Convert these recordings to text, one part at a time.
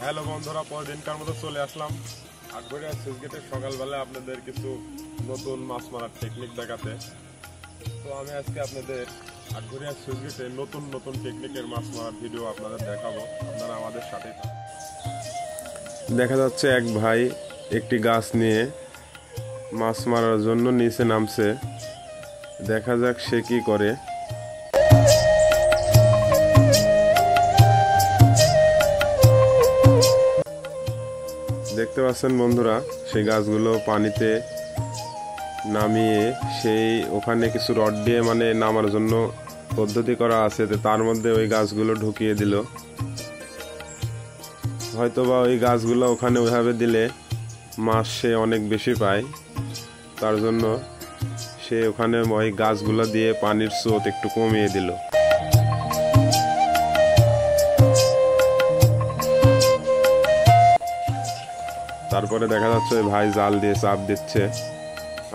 Hello বন্ধুরা, পরদিনকার মতো চলে আসলাম আটঘরিয়া সুইচ গেটে সকালবেলায় আপনাদের কিছু নতুন মাছ মারার টেকনিক দেখাতে। তো আমি আজকে আপনাদের আটঘরিয়া সুইচ গেটে নতুন নতুন টেকনিকের মাছ মারার ভিডিও আপনাদের দেখাবো। আপনারা আমাদের সাথে। দেখা যাচ্ছে এক ভাই একটি গাছ নিয়ে মাছ মারার জন্য নিচে নামছে। দেখা যাক সে কি করে। দেখতে পাচ্ছেন বন্ধুরা, সেই গাছগুলো পানিতে নামিয়ে সেই ওখানে কিছু রড দিয়ে মানে নামার জন্য পদ্ধতি করা আছে, তার মধ্যে ওই গাছগুলো ঢুকিয়ে দিল। হয়তোবা ওই গাছগুলো ওখানে ওইভাবে দিলে মাছ সে অনেক বেশি পায়, তার জন্য সে ওখানে ওই গাছগুলো দিয়ে পানির স্রোত একটু কমিয়ে দিল। তারপরে দেখা যাচ্ছে ওই ভাই জাল দিয়ে চাপ দিচ্ছে।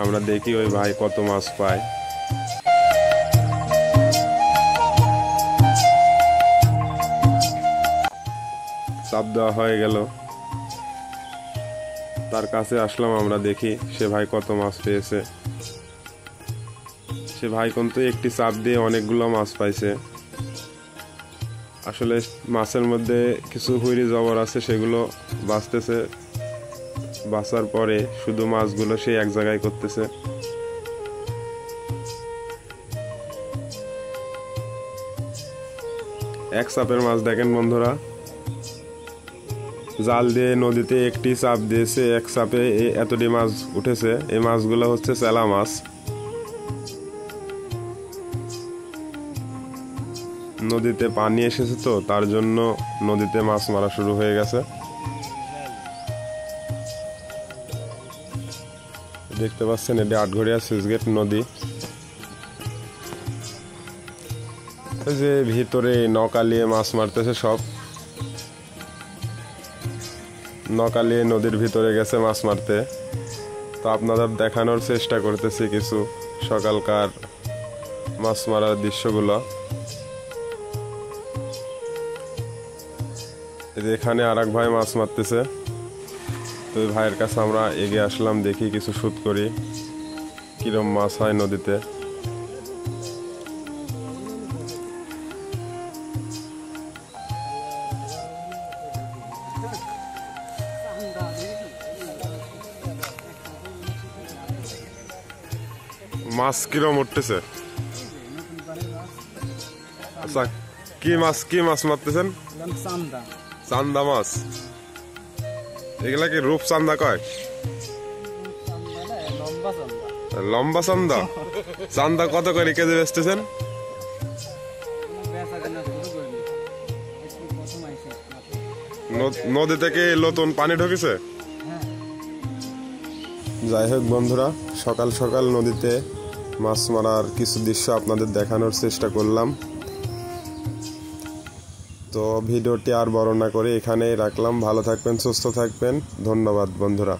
আমরা দেখি ওই ভাই কত মাছ পায়। চাপ দেওয়া হয়ে গেল, তার কাছে আসলাম, আমরা দেখি সে ভাই কত মাছ পেয়েছে। সে ভাই কিন্তু একটি চাপ দিয়ে অনেকগুলো মাছ পাইছে। আসলে মাছের মধ্যে কিছু হুইরি জবর আছে, সেগুলো বাঁচতেছে। বাঁচার পরে শুধু মাছগুলো সে এক জায়গায় করতেছে। এক চাপের মাছ দেখেন বন্ধুরা, জাল দিয়ে নদীতে একটি চাপ দিয়েছে, এক চাপে এতটি মাছ উঠেছে। এই মাছগুলো হচ্ছে চেলা মাছ। নদীতে পানি এসেছে তো তার জন্য নদীতে মাছ মারা শুরু হয়ে গেছে। দেখতে পাচ্ছেন এটি আটঘরিয়া সুইচ গেট নদী। এই যে ভিতরে নৌকালিয়ে মাছ মারতেছে, সব নৌকালিয়ে নদীর ভিতরে গেছে মাছ মারতে। তো আপনাদের দেখানোর চেষ্টা করতেছি কিছু সকালকার মাছ মারার দৃশ্যগুলো। এখানে আর এক ভাই মাছ মারতেছে, তো ওই ভাইয়ের কাছে আমরা এগিয়ে আসলাম, দেখি কিছু শুট করি কিরম মাছ হয় নদীতে। মাছ কিরম উঠতেছে? আচ্ছা, কি মাছ মারতেছেন? চান্দা মাছ। এগুলা কি রূপ চান্দা কয়? লম্বা চান্দা। চান্দা কত করে কেজি বেচতেছেন? নদী থেকে নতুন পানি ঢুকেছে। যাই হোক বন্ধুরা, সকাল সকাল নদীতে মাছ মারার কিছু দৃশ্য আপনাদের দেখানোর চেষ্টা করলাম। তো ভিডিওটি আর বড় না করে এখানেই রাখলাম। ভালো থাকবেন, সুস্থ থাকবেন। ধন্যবাদ বন্ধুরা।